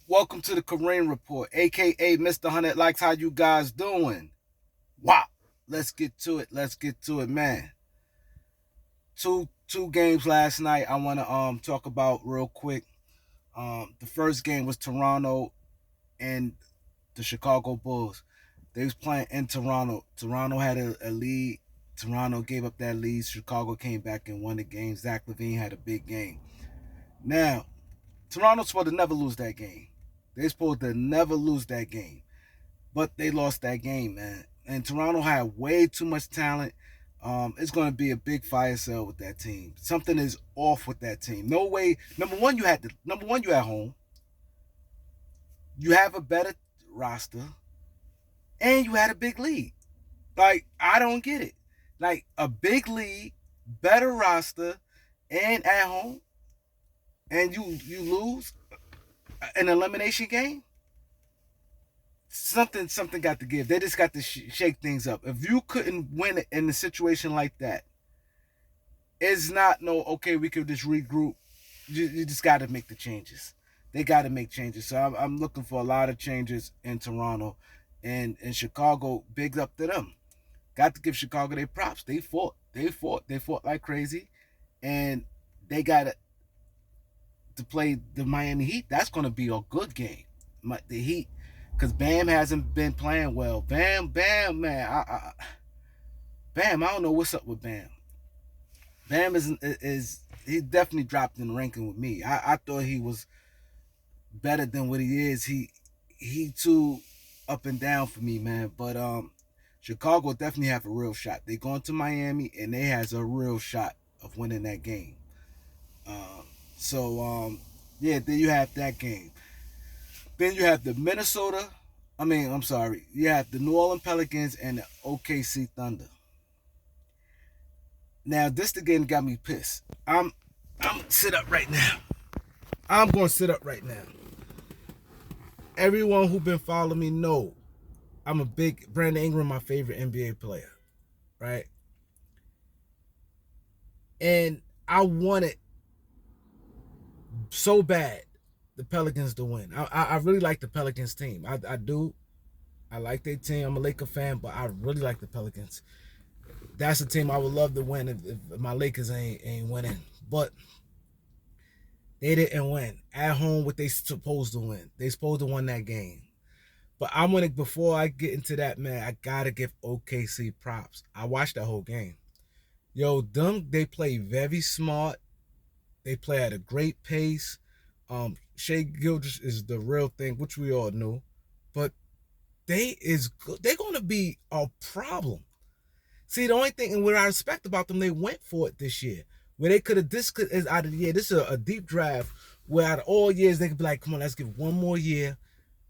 Welcome to the Kareem Report, aka Mr. 100 Likes. How you guys doing? Wow. Let's get to it. Let's get to it, man. Two games last night I want to talk about real quick. The first game was Toronto and the Chicago Bulls. They was playing in Toronto. Toronto had a lead. Toronto gave up that lead. Chicago came back and won the game. Zach LaVine had a big game. Now, Toronto's supposed to never lose that game. They're supposed to never lose that game. But they lost that game, man. And Toronto had way too much talent. It's going to be a big fire sale with that team. Something is off with that team. No way. Number one, you at home. You have a better roster, and you had a big lead. Like, I don't get it. Like, a big lead, better roster, and at home, and you lose an elimination game. Something got to give. They just got to shake things up. If you couldn't win it in a situation like that, it's not no okay. We could just regroup. You just got to make the changes. They got to make changes. So I'm looking for a lot of changes in Toronto, and in Chicago. Big up to them. Got to give Chicago their props. They fought. They fought like crazy, and they got to play the Miami Heat. That's going to be a good game. The Heat, because Bam hasn't been playing well. Bam, man. Bam, I don't know what's up with Bam. Bam is he definitely dropped in the ranking with me. I thought he was better than what he is. He too up and down for me, man. But Chicago definitely have a real shot. They going to Miami and they has a real shot of winning that game. Um, so yeah, then you have that game. Then you have the Minnesota. I'm sorry. You have the New Orleans Pelicans and the OKC Thunder. Now this the game got me pissed. I'm sit up right now. I'm gonna sit up right now. Everyone who been following me know I'm a big Brandon Ingram, my favorite NBA player, right? And I wanted so bad the Pelicans to win. I really like the Pelicans team. I do. I like their team. I'm a Laker fan, but I really like the Pelicans. That's a team I would love to win if my Lakers ain't winning. But they didn't win at home. What they supposed to win? They supposed to win that game. But I'm gonna before I get into that, man, I gotta give OKC props. I watched that whole game. Yo, them they play very smart. They play at a great pace. Shea Gildress is the real thing, which we all knew. But they is good. They're gonna be a problem. See, the only thing and what I respect about them, they went for it this year. Where they could have this could is out of the year. This is a deep draft where out of all years they could be like, come on, let's give one more year.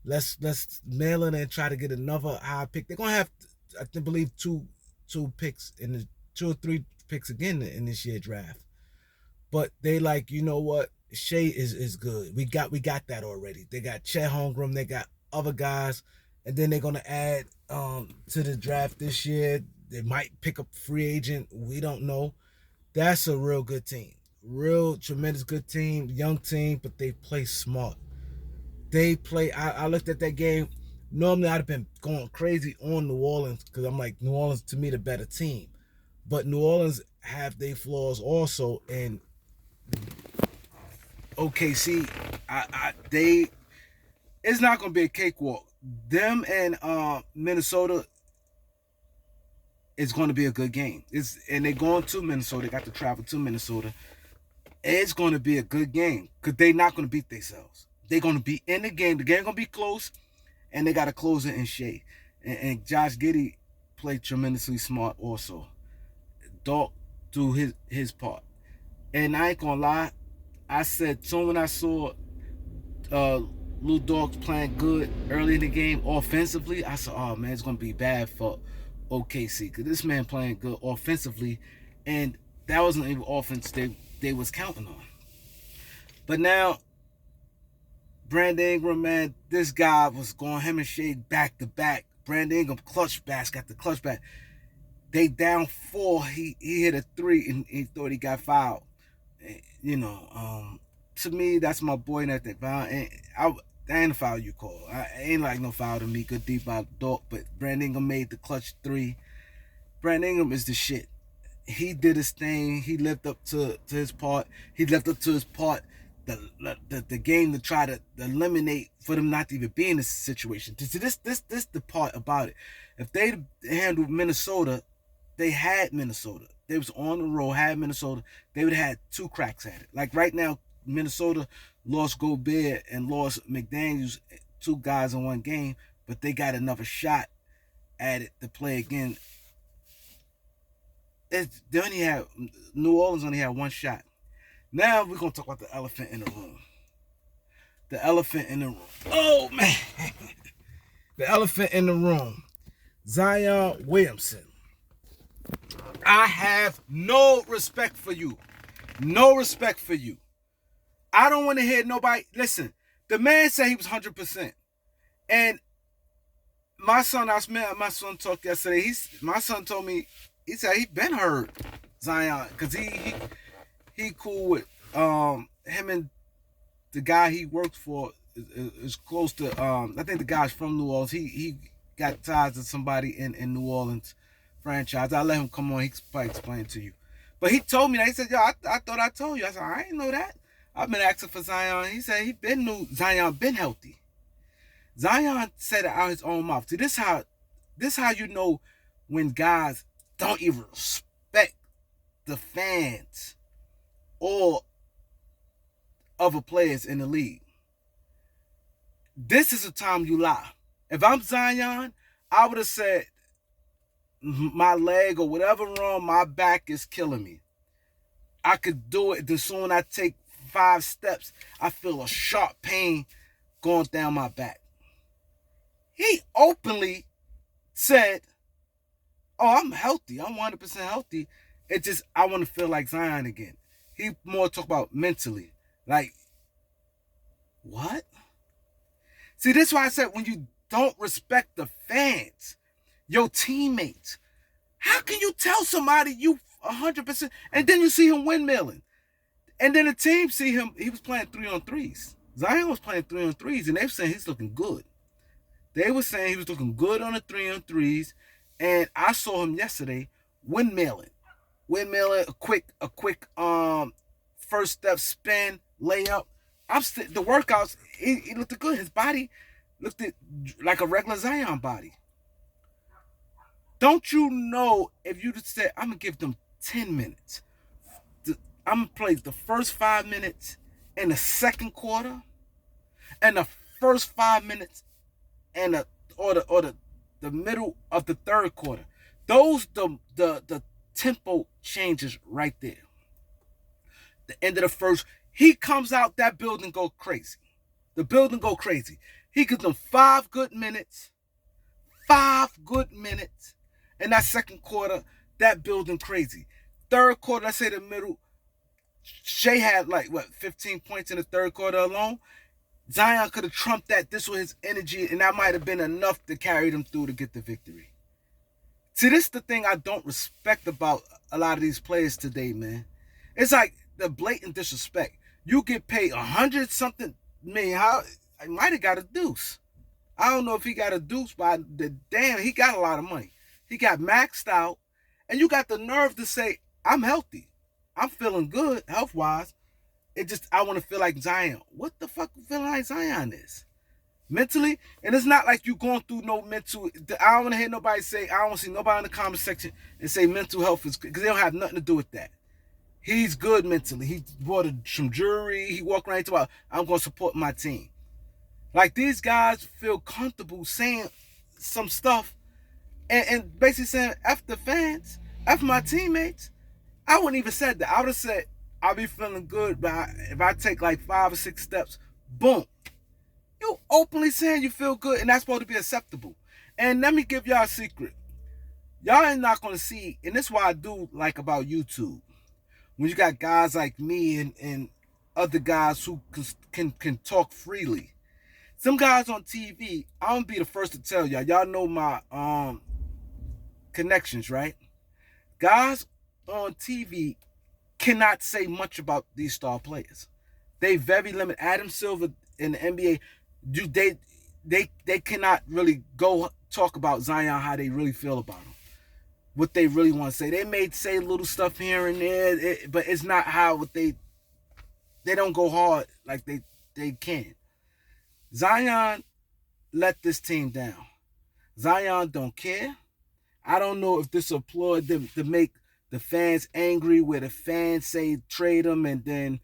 Let's mail it and try to get another high pick. They're gonna have, I believe, two picks in the 2 or 3 picks again in this year draft. But they like, you know what? Shea is good. We got that already. They got Chet Holmgren. They got other guys, and then they're gonna add to the draft this year. They might pick up free agent. We don't know. That's a real good team. Real tremendous good team, young team, but they play smart. They play. I looked at that game. Normally, I'd have been going crazy on New Orleans because I'm like New Orleans to me the better team, but New Orleans have their flaws also, and OKC, they it's not gonna be a cakewalk. Them and Minnesota is going to be a good game. And they're going to Minnesota. They got to travel to Minnesota. It's going to be a good game because they're not going to beat themselves. They're going to be in the game. The game going to be close, and they got to close it in shade. And Josh Giddey played tremendously smart also. Dog do his part. And I ain't gonna lie, I said so when I saw uh Lou Dog's playing good early in the game offensively, I said, oh man, it's gonna be bad for OKC because this man playing good offensively, and that wasn't even offense they was counting on. But now Brandon Ingram, man, this guy was going him and Shade back to back. Brandon Ingram clutch bass got the clutch back. They down four. He hit a three and he thought he got fouled. You know, to me that's my boy. And I think, That ain't a foul you call. I ain't like no foul to me. Good deep out Dort, but Brandon Ingram made the clutch three. Brandon Ingram is the shit. He did his thing. He lived up to his part. He lived up to his part. The game to try to eliminate for them not to even be in this situation. This the part about it. If they handled Minnesota, they had Minnesota. They was on the road, had Minnesota. They would have had two cracks at it. Like right now, Minnesota lost Gobert and lost McDaniels, two guys in one game, but they got another shot at it to play again. They only have New Orleans only had one shot. Now we're gonna talk about the elephant in the room. The elephant in the room. Oh man, the elephant in the room. Zion Williamson. I have no respect for you. No respect for you. I don't want to hear nobody. Listen, the man said he was 100%. And my son talked yesterday. My son told me, he said he been hurt, Zion, because he cool with him and the guy he works for is close to I think the guy's from New Orleans. He got ties to somebody in New Orleans franchise. I'll let him come on. He can probably explain it to you. But he told me that. He said, yo, I thought I told you. I said, I didn't know that. I've been asking for Zion. He said Zion been healthy. Zion said it out his own mouth. See, this how you know when guys don't even respect the fans or other players in the league. This is a time you lie. If I'm Zion, I would have said my leg or whatever wrong, my back is killing me. I could do it. The soon I take 5 steps, I feel a sharp pain going down my back. He openly said, oh, I'm healthy. I'm 100% healthy. It just, I want to feel like Zion again. He more talk about mentally. Like, what? See, this is why I said when you don't respect the fans, your teammates, how can you tell somebody you 100%, and then you see him windmilling? And then the team see him, he was playing 3-on-3s. Zion was playing 3-on-3s, and they were saying he's looking good. They were saying he was looking good on the 3-on-3s, and I saw him yesterday windmilling, a quick first step spin layup. The workouts, he looked good. His body looked like a regular Zion body. Don't you know if you just said, I'm gonna give them 10 minutes. I'm gonna play the first 5 minutes in the second quarter, and the first 5 minutes and the middle of the third quarter. Those the tempo changes right there. The end of the first, he comes out, that building go crazy. The building go crazy. He gives them 5 good minutes. 5 good minutes. In that second quarter, that building crazy. Third quarter, let's say the middle, Shea had 15 points in the third quarter alone. Zion could have trumped that. This was his energy, and that might have been enough to carry them through to get the victory. See, this is the thing I don't respect about a lot of these players today, man. It's like the blatant disrespect. You get paid $100-something million. How I might have got a deuce. I don't know if he got a deuce, but he got a lot of money. He got maxed out, and you got the nerve to say, I'm healthy. I'm feeling good health-wise. I want to feel like Zion. What the fuck feeling like Zion is? Mentally? And it's not like you going through no mental. I don't want to hear nobody say, I don't want to see nobody in the comment section and say mental health is good, because they don't have nothing to do with that. He's good mentally. He bought some jewelry. He walked around and talked about, I'm going to support my team. Like, these guys feel comfortable saying some stuff and basically saying, F the fans, F my teammates. I wouldn't even said that. I would have said, I'll be feeling good, but if I take 5 or 6 steps, boom. You openly saying you feel good, and that's supposed to be acceptable. And let me give y'all a secret. Y'all ain't not going to see, and this is what I do like about YouTube. When you got guys like me and other guys who can talk freely. Some guys on TV, I'm going to be the first to tell y'all. Y'all know my connections, right? Guys on TV cannot say much about these star players. They very limited. Adam Silver in the NBA, They cannot really go talk about Zion how they really feel about him, what they really want to say. They may say little stuff here and there, but it's not how what they don't go hard like they can. Zion let this team down. Zion don't care. I don't know if this applaud them to make the fans angry, where the fans say trade him, and then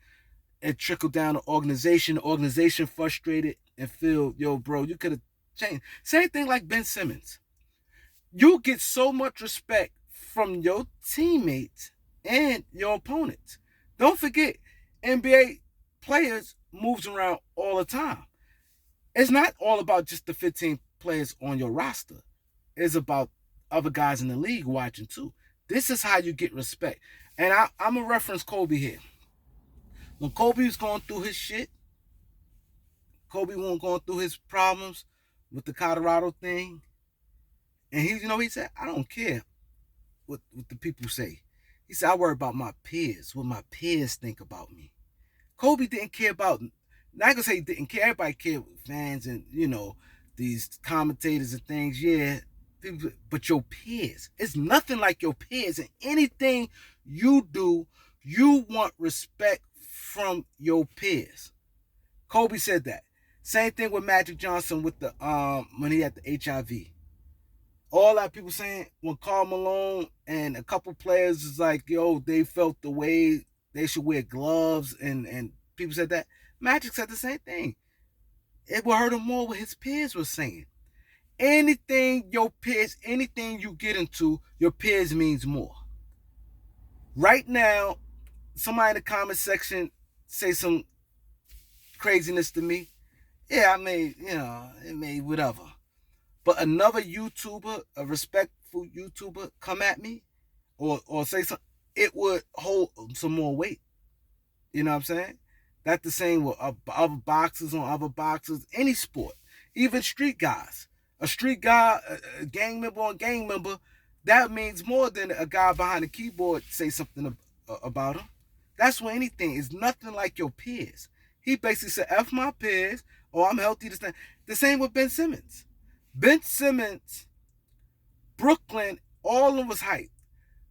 it trickled down the organization. The organization frustrated and feel, yo, bro, you could have changed. Same thing like Ben Simmons. You get so much respect from your teammates and your opponents. Don't forget, NBA players moves around all the time. It's not all about just the 15 players on your roster. It's about other guys in the league watching too. This is how you get respect. And I'm a reference Kobe here. When Kobe was going through his shit, Kobe was going through his problems with the Colorado thing, and he said, I don't care what the people say. He said, I worry about my peers, what my peers think about me. Kobe didn't care about, not gonna say he didn't care, everybody cared with fans and, these commentators and things, yeah, people, but your peers. It's nothing like your peers. And anything you do, you want respect from your peers. Kobe said that. Same thing with Magic Johnson with the when he had the HIV. All that people saying when Karl Malone and a couple players is like, yo, they felt the way they should wear gloves, and people said that. Magic said the same thing. It would hurt him more what his peers were saying. Anything your peers, anything you get into, your peers means more. Right now, somebody in the comment section say some craziness to me. Yeah, I may, it may whatever. But another YouTuber, a respectful YouTuber, come at me or say something, it would hold some more weight. You know what I'm saying? That's the same with other boxers on other boxers, any sport, even street guys. A street guy, a gang member on gang member, that means more than a guy behind the keyboard say something about him. That's what anything is. Nothing like your peers. He basically said, F my peers, or I'm healthy this time. The same with Ben Simmons. Ben Simmons, Brooklyn, all of them was hyped.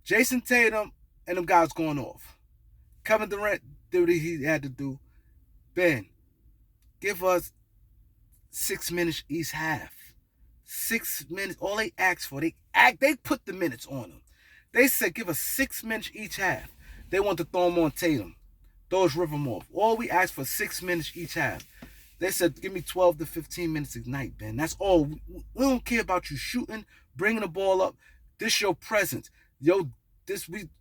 Jason Tatum and them guys going off. Kevin Durant did what he had to do. Ben, give us 6 minutes each half. 6 minutes, all they asked for. They put the minutes on them. They said give us 6 minutes each half. They want to throw them on Tatum. Throw his rhythm off. All we asked for 6 minutes each half. They said give me 12 to 15 minutes a night, Ben. That's all. We don't care about you shooting, bringing the ball up. This your presence. The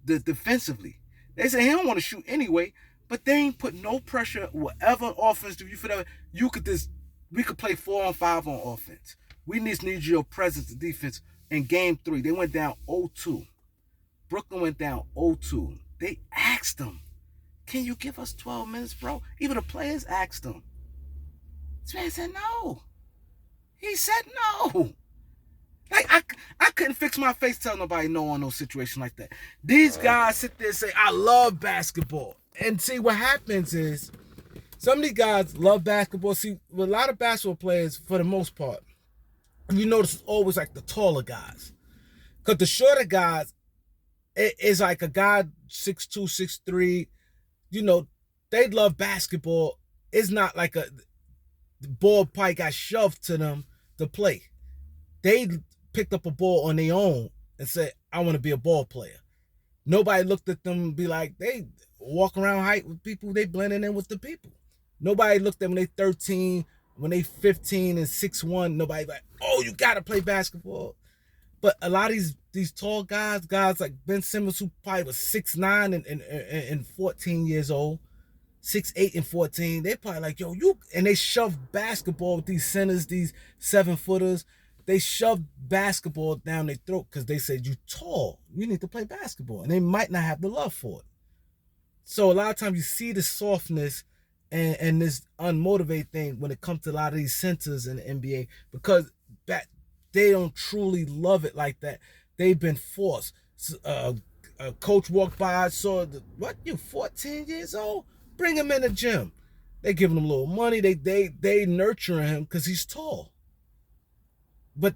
defensively. They say he don't want to shoot anyway, but they ain't put no pressure. Whatever offense do you for that, we could play 4-on-5 on offense. We just need your presence and defense. In game 3, they went down 0-2. Brooklyn went down 0-2. They asked them, can you give us 12 minutes, bro? Even the players asked him. This man said no. He said no. Like, I couldn't fix my face telling nobody no on no situation like that. These guys sit there and say, I love basketball. And see, what happens is, some of these guys love basketball. See, with a lot of basketball players, for the most part, you notice it's always like the taller guys. Because the shorter guys, it's like a guy 6'2", 6'3", they love basketball. It's not like the ball probably got shoved to them to play. They picked up a ball on their own and said, I want to be a ball player. Nobody looked at them and be like, they walk around height with people, they blending in with the people. Nobody looked at them when they 13, when they 15 and 6'1", nobody like, oh, you got to play basketball. But a lot of these tall guys like Ben Simmons, who probably was 6'9" and 14 years old, 6'8" and 14, they probably like, yo, and they shove basketball with these centers, these 7-footers. They shove basketball down their throat because they said, you tall, you need to play basketball. And they might not have the love for it. So a lot of times you see the softness and this unmotivated thing when it comes to a lot of these centers in the NBA, because they don't truly love it like that. They've been forced. A coach walked by, saw, what, you 14 years old? Bring him in the gym. They giving him a little money. They nurturing him because he's tall. But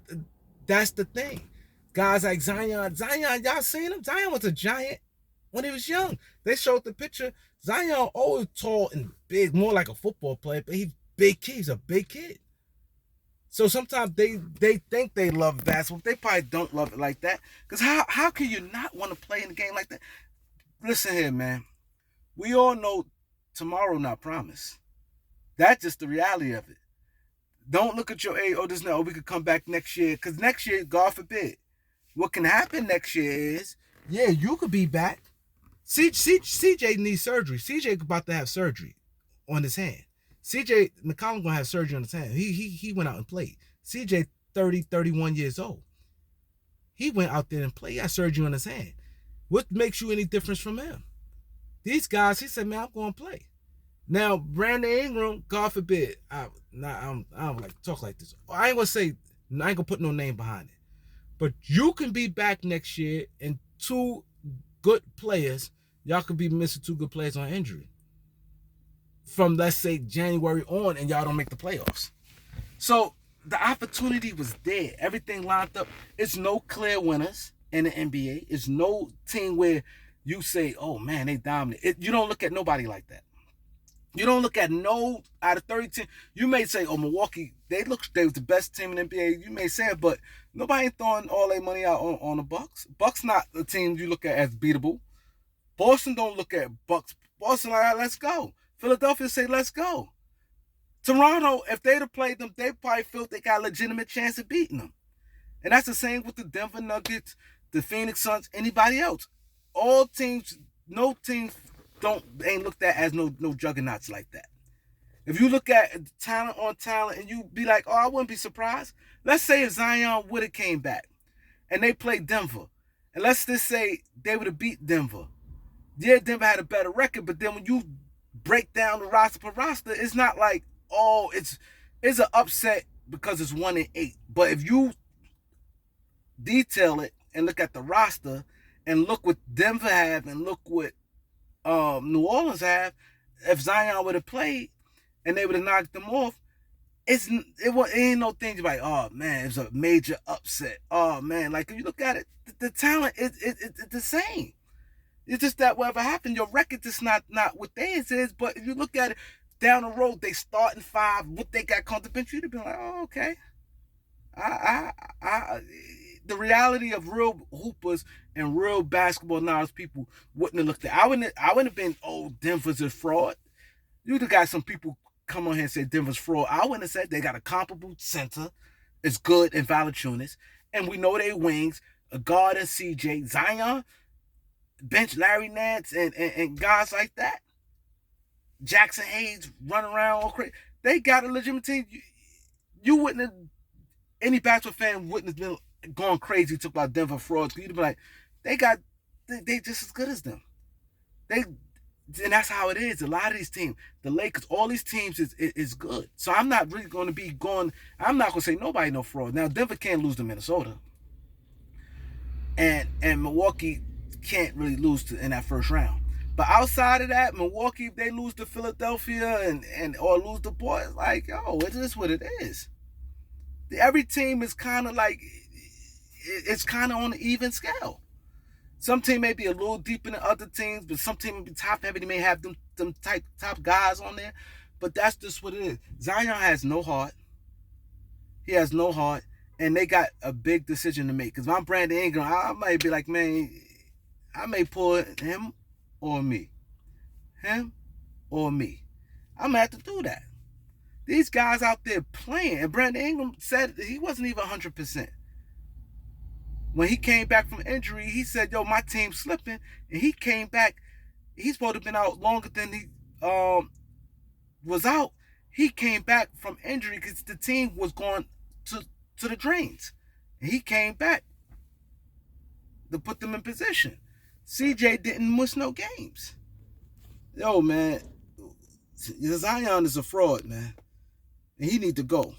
that's the thing. Guys like Zion, y'all seen him? Zion was a giant when he was young. They showed the picture. Zion always tall and big, more like a football player, but he's big kid. He's a big kid. So sometimes they think they love basketball. They probably don't love it like that. Because how can you not want to play in a game like that? Listen here, man. We all know tomorrow not promised. That's just the reality of it. Don't look at your age. Oh, this now. Oh, we could come back next year. Because next year, God forbid, what can happen next year is, yeah, you could be back. CJ needs surgery. CJ about to have surgery on his hand. CJ McCollum gonna have surgery on his hand. He went out and played. CJ 30, 31 years old. He went out there and played. He had surgery on his hand. What makes you any difference from him? These guys, he said, man, I'm going to play. Now, Brandon Ingram, God forbid, I don't like to talk like this. I ain't going to say, I ain't going to put no name behind it. But you can be back next year and two good players, y'all could be missing two good players on injury. From, let's say, January on, and y'all don't make the playoffs. So, the opportunity was there. Everything lined up. It's no clear winners in the NBA. It's no team where you say, oh, man, they dominate. You don't look at nobody like that. You don't look at no out of 30 teams. You may say, oh, Milwaukee, they was the best team in the NBA. You may say it, but nobody ain't throwing all their money out on the Bucks. Bucks not the team you look at as beatable. Boston don't look at Bucks. Boston like, let's go. Philadelphia say, let's go. Toronto, if they'd have played them, they probably felt they got a legitimate chance of beating them. And that's the same with the Denver Nuggets, the Phoenix Suns, anybody else. All teams, no teams ain't looked at as no juggernauts like that. If you look at talent on talent and you be like, oh, I wouldn't be surprised. Let's say if Zion would have came back and they played Denver. And let's just say they would have beat Denver. Yeah, Denver had a better record, but then when you break down the roster per roster, it's not like, oh, it's an upset because it's 1-8. But if you detail it and look at the roster and look what Denver have and look what New Orleans have, if Zion would have played and they would have knocked them off, it ain't no thing like, oh man, it's a major upset. Oh man, like if you look at it, the talent it's the same. It's just that whatever happened, your record is not what theirs is. But if you look at it down the road, they starting five, what they got come to bench, you'd have been like, oh okay. The reality of real hoopers and real basketball knowledge people wouldn't have looked at. I wouldn't have been, oh, Denver's a fraud. You'd have got some people come on here and say Denver's fraud. I wouldn't have said they got a comparable center. It's good and Valanciunas. And we know they wings, a guard and CJ, Zion, bench Larry Nance and guys like that. Jackson Hayes running around all crazy. They got a legitimate team. You wouldn't have, any basketball fan wouldn't have been going crazy talk about Denver frauds. You'd be like, they just as good as them. And that's how it is. A lot of these teams, the Lakers, all these teams is good. So I'm not really going to be going. I'm not going to say nobody no fraud. Now Denver can't lose to Minnesota, and Milwaukee can't really lose in that first round. But outside of that, Milwaukee, if they lose to Philadelphia and or lose the boys, like, yo, it is what it is. Every team is kind of like, it's kind of on an even scale. Some team may be a little deeper than other teams, but some team may be top heavy. They may have them top guys on there, but that's just what it is. Zion has no heart. He has no heart, and they got a big decision to make. Because if I'm Brandon Ingram, I might be like, man, I may pull him or me. Him or me. I'm going to have to do that. These guys out there playing, and Brandon Ingram said he wasn't even 100%. When he came back from injury, he said, yo, my team's slipping. And he came back. He's supposed to have been out longer than he was out. He came back from injury because the team was going to the drains. And he came back to put them in position. CJ didn't miss no games. Yo, man, Zion is a fraud, man. And he need to go.